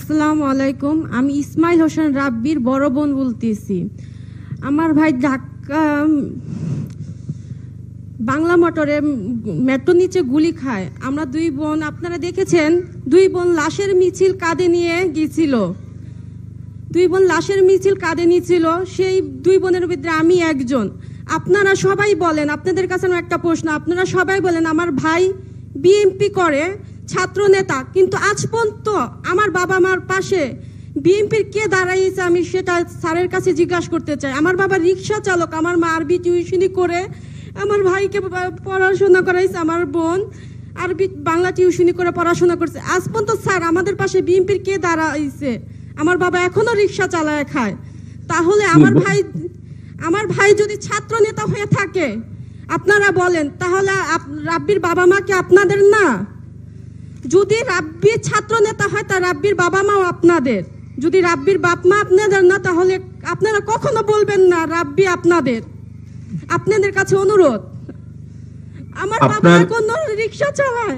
আসসালামু আলাইকুম। আমি ইসমাইল হোসেন রাব্বির বড় বোন বলতেছি। আমার ভাই ঢাকা বাংলা মোটরে মেট্রো নিচে গুলি খায়। আমরা দুই বোন, আপনারা দেখেছেন, দুই বোন লাশের মিছিল কাঁধে নিয়ে গিয়েছিল। দুই বোন লাশের মিছিল কাঁধে নিয়েছিল। সেই দুই বোনের ভিতরে আমি একজন। আপনারা সবাই বলেন, আপনাদের কাছে আমার একটা প্রশ্ন, আপনারা সবাই বলেন আমার ভাই বিএমপি করে, ছাত্র নেতা, কিন্তু আজ পর্যন্ত আমার বাবা মার পাশে বিএমপির কে দাঁড়াইছে আমি সেটা স্যারের কাছে জিজ্ঞাসা করতে চাই। আমার বাবা রিক্সা চালক, আমার মা আরবি টিউশনি করে আমার ভাইকে পড়াশোনা করাইছে, আমার বোন আরবি বাংলা টিউশনি করে পড়াশোনা করছে। আজ পর্যন্ত স্যার আমাদের পাশে বিএমপির কে দাঁড়াইছে? আমার বাবা এখনো রিক্সা চালায় খায়। তাহলে আমার ভাই যদি ছাত্র নেতা হয়ে থাকে আপনারা বলেন, তাহলে রাব্বির বাবা মা কি আপনাদের না? যদি রাব্বি ছাত্র নেতা হয় তা রাব্বির বাবা মাও আপনাদের। যদি রাব্বির বাপ মা আপনাদের না, তাহলে আপনারা কখনো বলবেন না রাব্বি আপনাদের। আপনাদের কাছে অনুরোধ, আমার বাবা কোন রিকশা চালায়।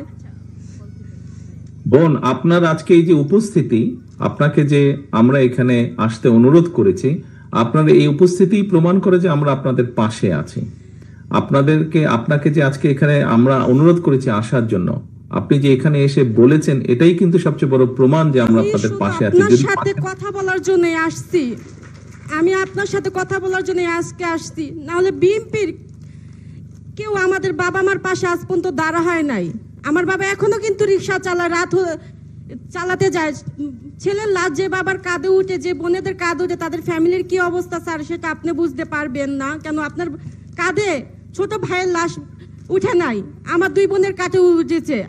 বোন, আপনার আজকে এই যে উপস্থিতি, আপনাকে যে আমরা এখানে আসতে অনুরোধ করেছি, আপনার এই উপস্থিতি প্রমাণ করে যে আমরা আপনাদের পাশে আছি। আপনাকে যে আজকে এখানে আমরা অনুরোধ করেছি আসার জন্য, আপনি যে এখানে এসে বলেছেন, এটাই কিন্তু সবচেয়ে বড় প্রমাণ যে আমরা আপনাদের পাশে আছি। আপনার সাথে কথা বলার জন্য আসছি, আমি আপনার সাথে কথা বলার জন্য আজকে আসছি। না হলে বিএমপির কেউ আমাদের বাবা মার পাশে আজ পর্যন্ত দাঁড়া হয় নাই। আমার বাবা এখনো কিন্তু রিক্সা চালায়, রাত চালাতে যায়। ছেলের লাশ যে বাবার কাঁধে উঠে, যে বোনেদের কাঁধে উঠে, তাদের ফ্যামিলির কি অবস্থা স্যার সেটা আপনি বুঝতে পারবেন না কেন? আপনার কাঁধে ছোট ভাইয়ের লাশ উঠে নাই, আমার দুই বোনের কাঁধে উঠেছে।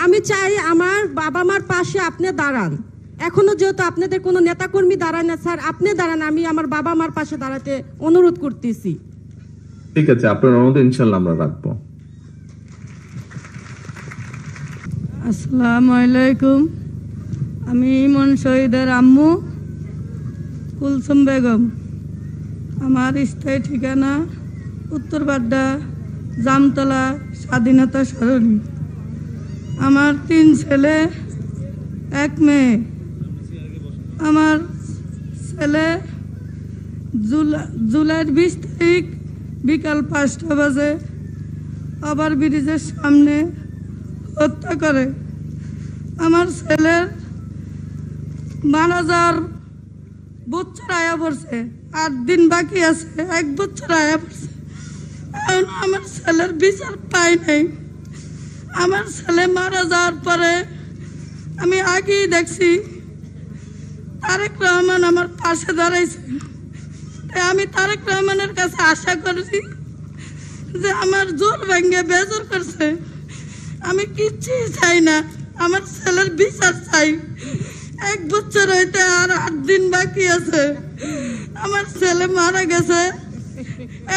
আমি চাই আমার বাবা মার পাশে আপনি দাঁড়ান। এখনো যেহেতু আপনাদের কোনো নেতাকর্মী দাঁড়ায় না স্যার, আপনি দাঁড়ান, আমি আমার বাবা মার পাশে দাঁড়াতে অনুরোধ করতেছি। ঠিক আছে, আপনার অনুরোধ ইনশাআল্লাহ আমরা রাখবো। আসসালামু আলাইকুম। আমি ইমন শহীদের আম্মু কুলসুম বেগম। আমার স্থায়ী ঠিকানা উত্তরবাড্ডা, জামতলা, স্বাধীনতা সরণি। আমার 3 ছেলে 1 মেয়ে। আমার ছেলে জুলাইয়ের 20 তারিখ বিকাল 5টা বাজে ওভার ব্রিজের সামনে হত্যা করে। আমার ছেলের মারা যাওয়ার বছর আয়া পড়ছে, 8 দিন বাকি আছে, 1 বছর আয়া পড়ছে। এখন আমার ছেলের বিচার পাই নাই। আমার ছেলে মারা যাওয়ার পরে আমি আগেই দেখছি তারেক রহমান আমার পাশে দাঁড়াইছে। আমি তারেক রহমানের কাছে আশা করেছি যে আমার জোর ভেঙে বেজর করছে। আমি কিচ্ছুই চাই না, আমার ছেলের বিচার চাই। 1 বছর হইতে আর 8 দিন বাকি আছে। আমার ছেলে মারা গেছে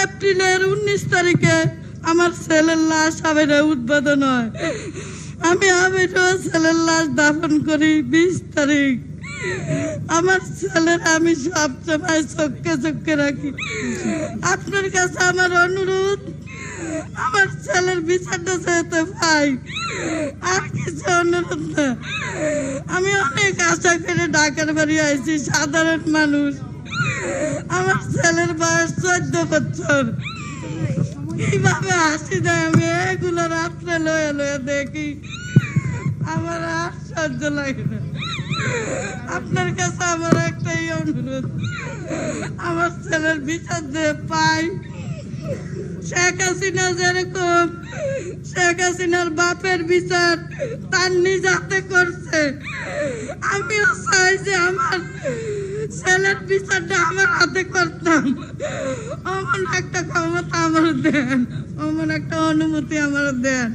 এপ্রিলের 19 তারিখে। আমার ছেলের লাশ আবেদন উদ্বোধন হয়। আমি আবেদন ছেলের লাশ দাফন করি 20 তারিখ। আমার ছেলের আমি সব সময় চোখে চোখে রাখি। আপনার কাছে আমার অনুরোধ, আমার ছেলের বিচারটা যেতে পাই, আর কিছু অনুরোধ না। আমি অনেক আশা করে ঢাকার বাড়ি আইছি, সাধারণ মানুষ। আমার ছেলের বয়স 14 বছর। কিভাবে হাসি দেয় আমি এগুলো রাত্রে লয়ে লয়ে দেখি, আমার আর সহ্য লাগে না। আপনার কাছে আমার একটাই অনুরোধ, আমার ছেলের বিচার দিয়ে পাই। শেখ হাসিনা যেরকম শেখ হাসিনার বাপের বিচার তার নিজ হাতে করছে, আমিও চাই যে আমার ছেলের বিচারটা আমার হাতে করতাম। অমন একটা ক্ষমতা আমার দেন, অমন একটা অনুমতি আমার দেন।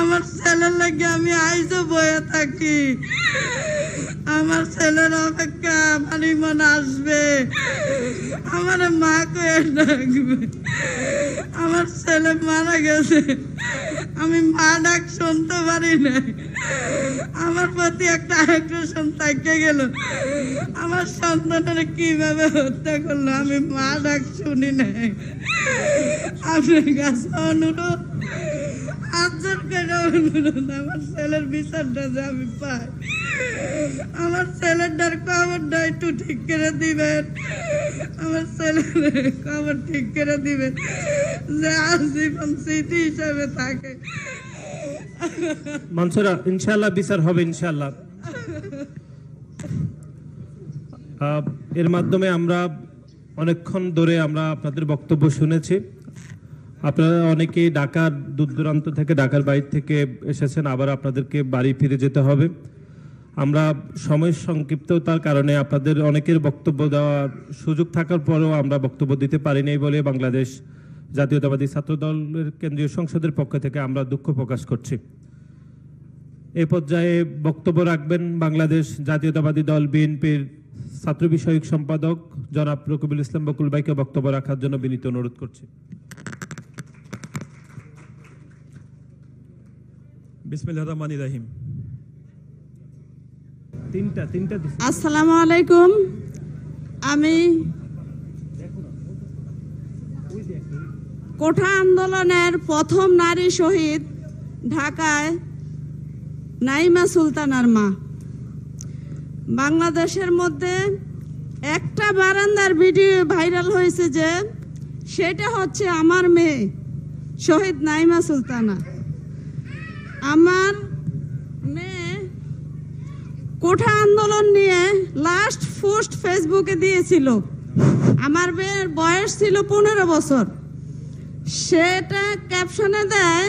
আমার ছেলের লাগে আমি আইজও বয়ে থাকি। আমার ছেলের অপেক্ষা আমার ইমন আসবে, আমার মা কয়ে ডাকবে। আমার ছেলে মারা গেছে, আমি মা ডাক শুনতে পারি না। আমার প্রতি একটা আগ্রাসন থেকে গেল। আমার সন্তানের কিভাবে হত্যা করলো আমি মা ডাক শুনি নাই। আপনার কাছে অনুরোধ, হাজার করে অনুরোধ, আমার ছেলের বিচারটা যে আমি পাই, আমার ছেলেটার খবরটা একটু ঠিক করে দিবেন, আমার ছেলের খবর ঠিক করে দিবেন, যে আজীবন স্মৃতি হিসাবে থাকে। মনসুরা, ইনশাআল্লাহ বিচার হবে ইনশাআল্লাহ। এর মাধ্যমে আমরা অনেকক্ষণ ধরে আমরা আপনাদের বক্তব্য শুনেছি। আপনারা অনেকেই ঢাকার দূর দূরান্ত থেকে, ঢাকার বাইরে থেকে এসেছেন, আবার আপনাদেরকে বাড়ি ফিরে যেতে হবে। আমরা সময় সংক্ষিপ্ততার কারণে আপনাদের অনেকের বক্তব্য দেওয়ার সুযোগ থাকার পরেও আমরা বক্তব্য দিতে পারিনি বলে বাংলাদেশ জাতীয়তাবাদী ছাত্র দলের কেন্দ্রীয় সংসদের পক্ষ থেকে আমরা দুঃখ প্রকাশ করছি। এই পর্যায়ে বক্তব্য রাখবেন বাংলাদেশ জাতীয়তাবাদী দল বিএনপির ছাত্র বিষয়ক সম্পাদক জনাব রকিবুল ইসলাম বকুল ভাইকে বক্তব্য রাখার জন্য বিনীত অনুরোধ করছি। বিসমিল্লাহির রহমানির রহিম। তিনটা আসসালামু আলাইকুম। আমি কোঠা আন্দোলনের প্রথম নারী শহীদ ঢাকায় নাইমা সুলতানার মা। বাংলাদেশের মধ্যে একটা বারান্দার ভিডিও ভাইরাল হয়েছে, যে সেটা হচ্ছে আমার মেয়ে শহীদ নাইমা সুলতানা। আমার মেয়ে কোঠা আন্দোলন নিয়ে লাস্ট পোস্ট ফেসবুকে দিয়েছিল। আমার মেয়ের বয়স ছিল 15 বছর। সেটা ক্যাপশনে দেয়,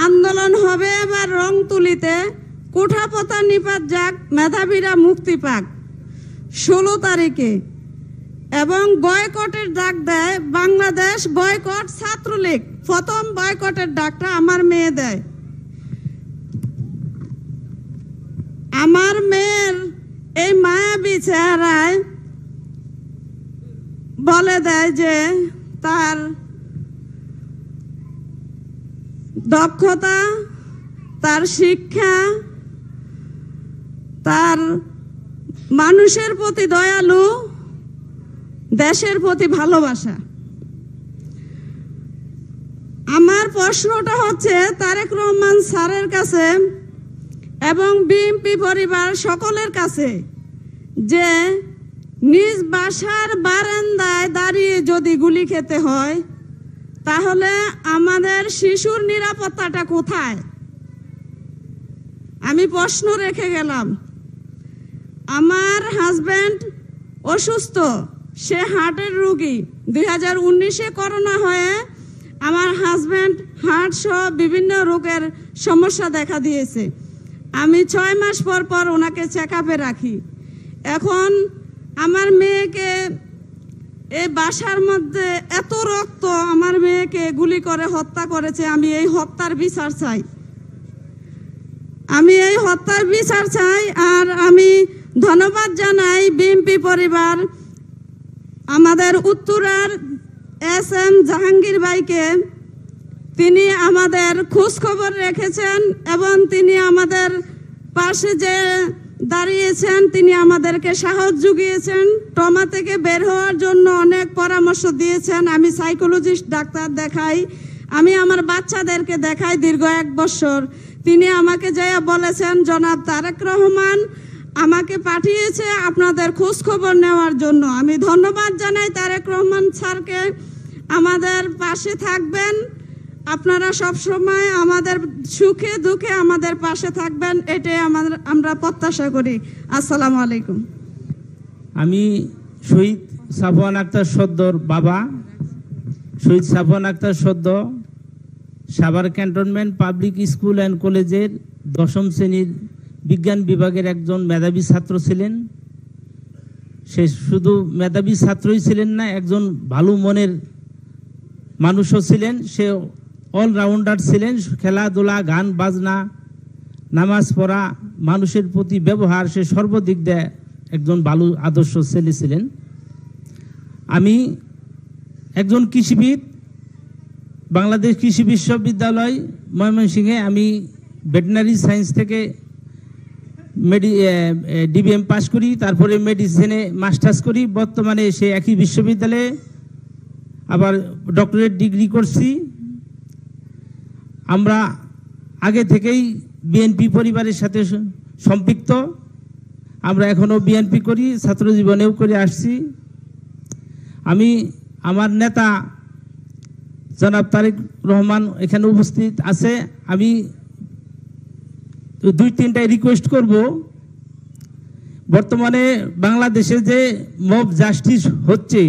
আন্দোলন হবে এবার রংতুলিতে, কোঠা পতা নিপাত যাক, মেধাবীরা মুক্তি পাক 16 তারিখে। এবং বয়কটের ডাক দেয়, বাংলাদেশ বয়কট ছাত্রলীগ। প্রথম বয়কটের ডাকটা আমার মেয়ে দেয়। আমার মেয়ের এই মায়াবী চেহারায় বলে দেয় যে তার দক্ষতা, তার শিক্ষা, তার মানুষের প্রতি দয়ালু, দেশের প্রতি ভালোবাসা। আমার প্রশ্নটা হচ্ছে তারেক রহমান স্যারের কাছে এবং বিএনপি পরিবার সকলের কাছে, যে নিজ বাসার বারান্দায় দাঁড়িয়ে যদি গুলি খেতে হয়, তাহলে আমাদের শিশুর নিরাপত্তাটা কোথায়? আমি প্রশ্ন রেখে গেলাম। আমার হাজব্যান্ড অসুস্থ, সে হার্টের রোগী। 2019-এ করোনা হয়ে আমার হাজব্যান্ড হার্ট সহ বিভিন্ন রোগের সমস্যা দেখা দিয়েছে। আমি 6 মাস পর পর ওনাকে চেক আপে রাখি। এখন আমার মেয়েকে এই বাসার মধ্যে এত রক্ত, আমার মেয়েকে গুলি করে হত্যা করেছে। আমি এই হত্যার বিচার চাই, আমি এই হত্যার বিচার চাই। আর আমি ধন্যবাদ জানাই বিএনপি পরিবার, আমাদের উত্তরার SM জাহাঙ্গীর ভাইকে। তিনি আমাদের খোঁজ খবর রেখেছেন এবং তিনি আমাদের পাশে যে দাঁড়িয়েছেন, তিনি আমাদেরকে সাহস জুগিয়েছেন, ট্রমা থেকে বের হওয়ার জন্য অনেক পরামর্শ দিয়েছেন। আমি সাইকোলজিস্ট ডাক্তার দেখাই, আমি আমার বাচ্চাদেরকে দেখাই দীর্ঘ 1 বছর। তিনি আমাকে যা বলেছেন, জনাব তারেক রহমান আমাকে পাঠিয়েছে আপনাদের খোঁজ খবর নেওয়ার জন্য। আমি ধন্যবাদ জানাই তারেক রহমান স্যারকে। আমাদের পাশে থাকবেন, আপনারা সব সময় আমাদের সুখে দুঃখে আমাদের পাশে থাকবেন, এটাই আমরা প্রত্যাশা করি। আসসালামু আলাইকুম। আমি শহীদ সাফওয়ান আক্তার সদ্দর বাবা। শহীদ সাফওয়ান আক্তার সদ্দ Savar cantonment public school and কলেজের 10ম শ্রেণীর বিজ্ঞান বিভাগের একজন মেধাবী ছাত্র ছিলেন। সে শুধু মেধাবী ছাত্রই ছিলেন না, একজন ভালো মনের মানুষও ছিলেন। সে অলরাউন্ডার ছিলেন, খেলাধুলা, গান বাজনা, নামাজ পড়া, মানুষের প্রতি ব্যবহার, সে সর্বদিক দিয়ে একজন ভালো আদর্শ ছেলে ছিলেন। আমি একজন কৃষিবিদ, বাংলাদেশ কৃষি বিশ্ববিদ্যালয় ময়মনসিংহে আমি ভেটেরিনারি সায়েন্স থেকে ডিবিএম পাস করি, তারপরে মেডিসিনে মাস্টার্স করি। বর্তমানে সে একই বিশ্ববিদ্যালয়ে আবার ডক্টরেট ডিগ্রি করছি। আমরা আগে থেকেই বিএনপি পরিবারের সাথে সম্পৃক্ত। আমরা এখনো বিএনপি করি, ছাত্র জীবনেও করে আসছি। আমি আমার নেতা জনাব তারেক রহমান এখানে উপস্থিত আছে। আমি 2-3টাই রিকোয়েস্ট করব। বর্তমানে বাংলাদেশে যে মব জাস্টিস হচ্ছে,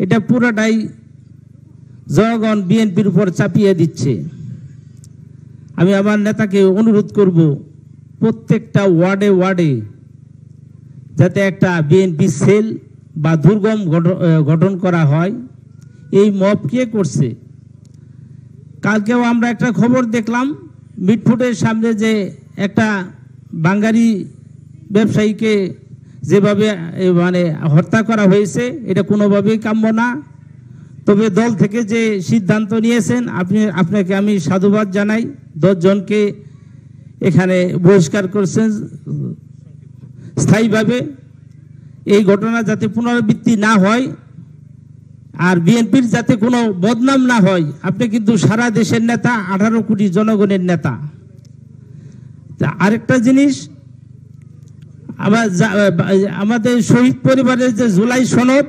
এটা পুরোটাই জনগণ বিএনপির উপর চাপিয়ে দিচ্ছে। আমি আমার নেতাকে অনুরোধ করব, প্রত্যেকটা ওয়ার্ডে ওয়ার্ডে যাতে একটা বিএনপি সেল বা দুর্গম গঠন করা হয়। এই মব কে করছে? কালকেও আমরা একটা খবর দেখলাম, মিটফুটের সামনে যে একটা বাঙালি ব্যবসায়ীকে যেভাবে মানে হত্যা করা হয়েছে, এটা কোনোভাবেই কাম্য না। তবে দল থেকে যে সিদ্ধান্ত নিয়েছেন, আপনাকে আমি সাধুবাদ জানাই। 10 জনকে এখানে বহিষ্কার করছেন স্থায়ীভাবে। এই ঘটনা যাতে পুনরাবৃত্তি না হয় আর বিএনপির যাতে কোনো বদনাম না হয়। আপনি কিন্তু সারা দেশের নেতা, 18 কোটি জনগণের নেতা। আরেকটা জিনিস, আমাদের শহীদ পরিবারের যে জুলাই সনদ,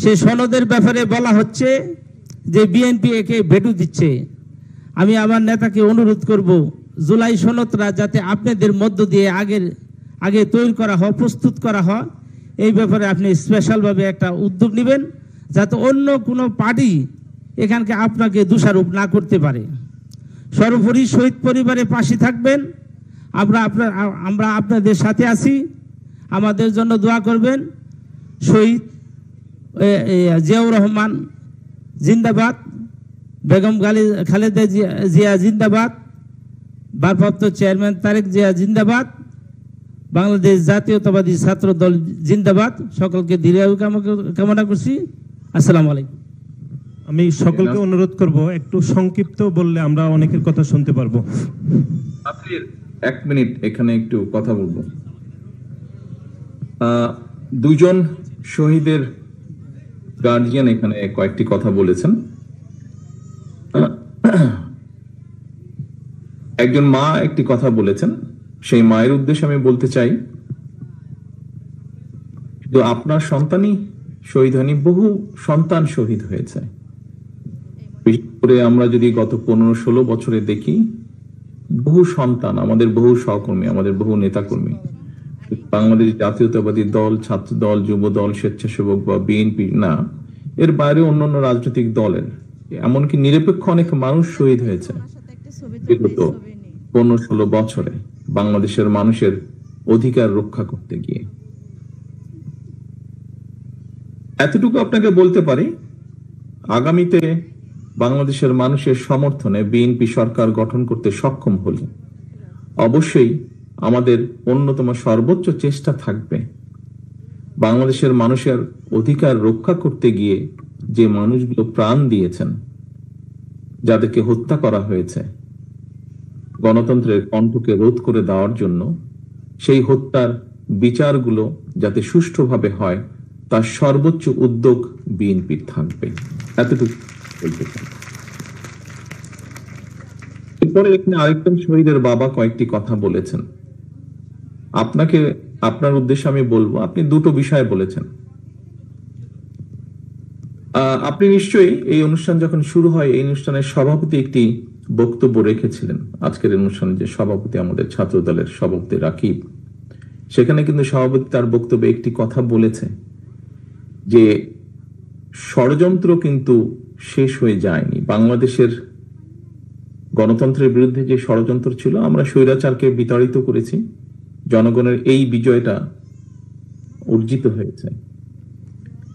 সে সনদের ব্যাপারে বলা হচ্ছে যে বিএনপি একে ভেটু দিচ্ছে। আমি আমার নেতাকে অনুরোধ করব, জুলাই সনদরা যাতে আপনাদের মধ্য দিয়ে আগে তৈরি করা হয়, প্রস্তুত করা হয়। এই ব্যাপারে আপনি স্পেশালভাবে একটা উদ্যোগ নেবেন, যাতে অন্য কোনো পার্টি এখানকে আপনাকে দোষারোপ না করতে পারে। সর্বোপরি শহীদ পরিবারের পাশে থাকবেন। আমরা আপনাদের সাথে আছি, আমাদের জন্য দোয়া করবেন। শহীদ জিয়াউর রহমান জিন্দাবাদ, বেগম খালেদা জিয়া জিন্দাবাদ, ভারপ্রাপ্ত চেয়ারম্যান তারেক জিয়া জিন্দাবাদ, বাংলাদেশ জাতীয়তাবাদী ছাত্র দল জিন্দাবাদ। সকলকে দীর্ঘায়ু কামনা করছি। আসসালামু আলাইকুম। আমি সকলকে অনুরোধ করব, একটু সংক্ষিপ্ত বললে আমরা অনেকের কথা শুনতে পারবো। আপনি 1 মিনিট এখানে একটু কথা বলবো। 2 জন শহীদের গার্জিয়ান এখানে কয়েকটি কথা বলেছেন। একজন মা একটি কথা বলেছেন, সেই মায়ের উদ্দেশ্যে আমি বলতে চাই, তো আপনার সন্তানই শহীদ হয়নি, বহু সন্তান শহীদ হয়েছে। বিশেষ করে আমরা যদি গত 15-16 বছরে দেখি, বহু সন্তান, আমাদের বহু সহকর্মী, আমাদের বহু নেতাকর্মী, বাংলাদেশ জাতীয়তাবাদী দল, ছাত্র দল, যুব দল, স্বেচ্ছাসেবক বা বিএনপি না, এর বাইরে অন্যান্য রাজনৈতিক দলের, এমনকি নিরপেক্ষ অনেক মানুষ শহীদ হয়েছে বিগত 15-16 বছরে বাংলাদেশের মানুষের অধিকার রক্ষা করতে গিয়ে। এতটুকু আপনাকে বলতে পারি, আগামীতে বাংলাদেশের মানুষের সমর্থনে বিএনপি সরকার গঠন করতে সক্ষম হলে অবশ্যই আমাদের অন্যতম সর্বোচ্চ চেষ্টা থাকবে বাংলাদেশের মানুষের অধিকার রক্ষা করতে গিয়ে যে মানুষগুলো প্রাণ দিয়েছেন, যাদেরকে হত্যা করা হয়েছে, গণতন্ত্রের কণ্ঠকে রোধ করে দেওয়ার জন্য, সেই হত্যার বিচারগুলো যাতে সুষ্ঠুভাবে হয়, তার সর্বোচ্চ উদ্যোগ বিএনপির থাকবে। এতটুকু বলতে চাই। এরপরে এখানে আরেকজন শহীদের বাবা কয়েকটি কথা বলেছেন। আপনার উদ্দেশ্যে আমি বলবো, আপনি 2টো বিষয় বলেছেন। আপনি নিশ্চয়ই এই অনুষ্ঠান যখন শুরু হয়, এই অনুষ্ঠানের সভাপতি একটি বক্তব্য রেখেছিলেন। আজকের অনুষ্ঠানে যে সভাপতি, আমাদের ছাত্র দলের সভাপতি রাকিব, সেখানে কিন্তু সভাপতি তার বক্তব্যে একটি কথা বলেছে যে ষড়যন্ত্র কিন্তু শেষ হয়ে যায়নি। বাংলাদেশের গণতন্ত্রের বিরুদ্ধে যে ষড়যন্ত্র ছিল, আমরা স্বৈরাচারকে বিতাড়িত করেছি, জনগণের এই বিজয়টা অর্জিত হয়েছে,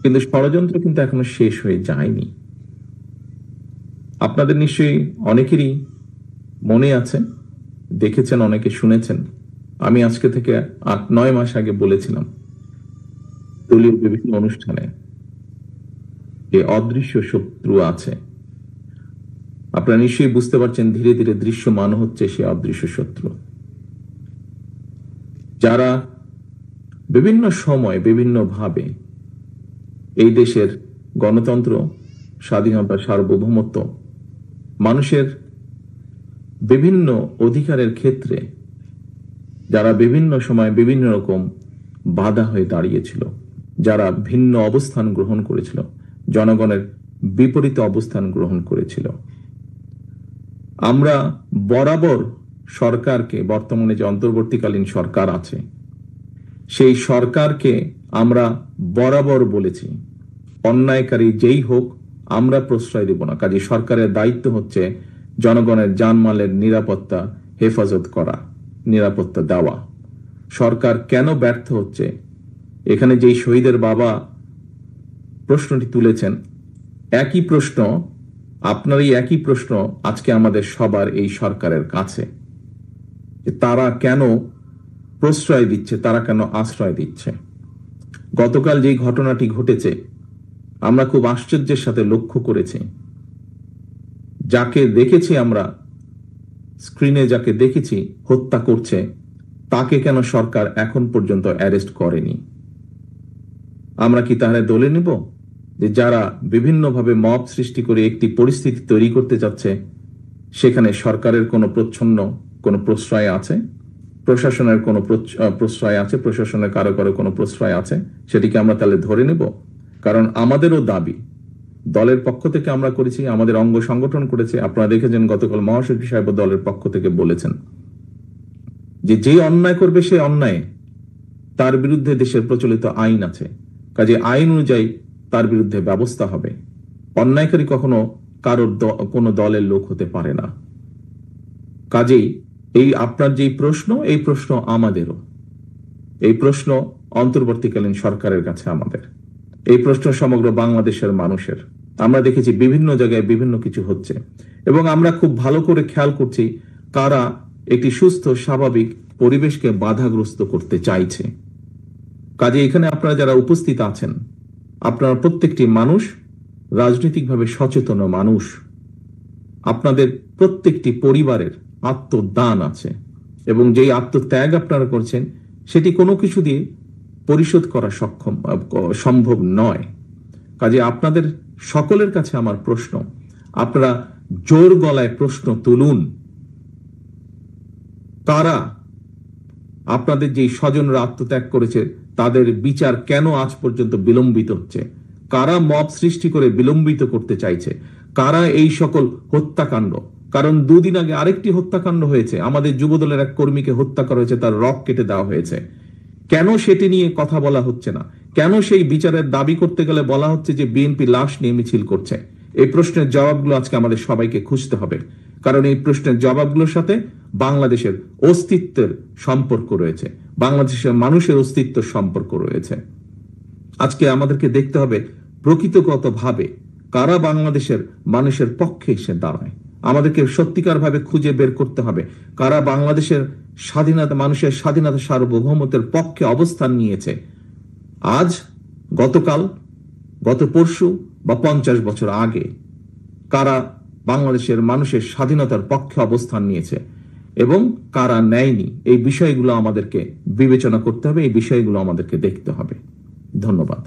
কিন্তু ষড়যন্ত্র কিন্তু এখনো শেষ হয়ে যায়নি। আপনাদের নিশ্চয়ই অনেকেরই মনে আছে, দেখেছেন, অনেকে শুনেছেন, আমি আজকে থেকে 8-9 মাস আগে বলেছিলাম দলীয় বিভিন্ন অনুষ্ঠানে যে অদৃশ্য শত্রু আছে। আপনারা নিশ্চয়ই বুঝতে পারছেন, ধীরে ধীরে দৃশ্যমান হচ্ছে সে অদৃশ্য শত্রু, যারা বিভিন্ন সময় বিভিন্ন ভাবে এই দেশের গণতন্ত্র, স্বাধীনতা, সার্বভৌমত্ব, মানুষের বিভিন্ন অধিকারের ক্ষেত্রে যারা বিভিন্ন সময় বিভিন্ন রকম বাধা হয়ে দাঁড়িয়েছিল, যারা ভিন্ন অবস্থান গ্রহণ করেছিল, জনগণের বিপরীত অবস্থান গ্রহণ করেছিল, আমরা বরাবর সরকারকে, বর্তমানে যে অন্তর্বর্তীকালীন সরকার আছে সেই সরকারকে আমরা বরাবর বলেছি অন্যায়কারী যেই হোক আমরা প্রশ্রয় দেব না। কাজে সরকারের দায়িত্ব হচ্ছে জনগণের জানমালের নিরাপত্তা হেফাজত করা, নিরাপত্তা দেওয়া। সরকার কেন ব্যর্থ হচ্ছে, এখানে যেই শহীদের বাবা প্রশ্নটি তুলেছেন, একই প্রশ্ন, আপনার এই একই প্রশ্ন আজকে আমাদের সবার এই সরকারের কাছে, যে তারা কেন প্রশ্রয় দিচ্ছে, তারা কেন আশ্রয় দিচ্ছে। গতকাল যেই ঘটনাটি ঘটেছে আমরা খুব আশ্চর্যের সাথে লক্ষ্য করেছি, যাকে দেখেছি আমরা স্ক্রিনে, যাকে দেখেছি হত্যা করছে, তাকে কেন সরকার এখন পর্যন্ত অ্যারেস্ট করেনি? আমরা কি তাহলে দলে নিব যে যারা বিভিন্নভাবে মব সৃষ্টি করে একটি পরিস্থিতি তৈরি করতে যাচ্ছে সেখানে সরকারের কোনো কোনো প্রশ্রয় আছে, প্রশাসনের কোনো প্রশ্রয় আছে, প্রশাসনের কারো কারো কোনো প্রশ্রয় আছে, সেটিকে আমরা তাহলে ধরে নেব? কারণ আমাদেরও দাবি, দলের পক্ষ থেকে আমরা করেছি, আমাদের অঙ্গ সংগঠন করেছে। আপনারা দেখেছেন গতকাল মহাসচিব সাহেব দলের পক্ষ থেকে বলেছেন যে অন্যায় করবে সে অন্যায়, তার বিরুদ্ধে দেশের প্রচলিত আইন আছে, কাজে আইন অনুযায়ী তার বিরুদ্ধে ব্যবস্থা হবে। অন্যায়কারী কখনো কারোর কোনো দলের লোক হতে পারে না। কাজেই এই আপনার যেই প্রশ্ন, এই প্রশ্ন আমাদেরও, এই প্রশ্ন অন্তর্বর্তীকালীন সরকারের কাছে আমাদের, এই প্রশ্ন সমগ্র বাংলাদেশের মানুষের। আমরা দেখেছি বিভিন্ন জায়গায় বিভিন্ন কিছু হচ্ছে এবং আমরা খুব ভালো করে খেয়াল করছি কারা একটি সুস্থ স্বাভাবিক পরিবেশকে বাধাগ্রস্ত করতে চাইছে। কাজে এখানে আপনারা যারা উপস্থিত আছেন, আপনারা প্রত্যেকটি মানুষ রাজনৈতিকভাবে সচেতন মানুষ, আপনাদের প্রত্যেকটি পরিবারের আত্মদান আছে এবং যেই আত্মত্যাগ আপনারা করছেন সেটি কোনো কিছু দিয়ে পরিশোধ করা সম্ভব নয়। কাজে আপনাদের সকলের কাছে আমার প্রশ্ন, আপনারা জোর গলায় প্রশ্ন তুলুন, কারা আপনাদের যেই স্বজনরা আত্মত্যাগ করেছে তাদের বিচার কেন আজ পর্যন্ত বিলম্বিত হচ্ছে, কারা মব সৃষ্টি করে বিলম্বিত করতে চাইছে, কারা এই সকল হত্যাকাণ্ড। কারণ দুদিন আগে আরেকটি হত্যাকাণ্ড হয়েছে, আমাদের যুবদলের এক কর্মীকে হত্যা করা হয়েছে, তার রক কেটে দেওয়া হয়েছে। কেন সেটি নিয়ে কথা বলা হচ্ছে না? কেন সেই বিচারের দাবি করতে গেলে বলা হচ্ছে যে বিএনপি লাশ নিয়ে মিছিল করছে? এই প্রশ্নের জবাবগুলো আজকে আমাদের সবাইকে খুঁজতে হবে, কারণ এই প্রশ্নের জবাবগুলোর সাথে বাংলাদেশের অস্তিত্বের সম্পর্ক রয়েছে, বাংলাদেশের মানুষের অস্তিত্বের সম্পর্ক রয়েছে। আজকে আমাদেরকে দেখতে হবে প্রকৃতগতভাবে কারা বাংলাদেশের মানুষের পক্ষে এসে দাঁড়ায়। আমাদেরকে সত্যিকার ভাবে খুঁজে বের করতে হবে কারা বাংলাদেশের স্বাধীনতা, মানুষের স্বাধীনতা সার্বভৌমত্বের পক্ষে অবস্থান নিয়েছে আজ, গতকাল, গত পরশু বা 50 বছর আগে। কারা বাংলাদেশের মানুষের স্বাধীনতার পক্ষে অবস্থান নিয়েছে এবং কারা নেয়নি, এই বিষয়গুলো আমাদেরকে বিবেচনা করতে হবে, এই বিষয়গুলো আমাদেরকে দেখতে হবে। ধন্যবাদ।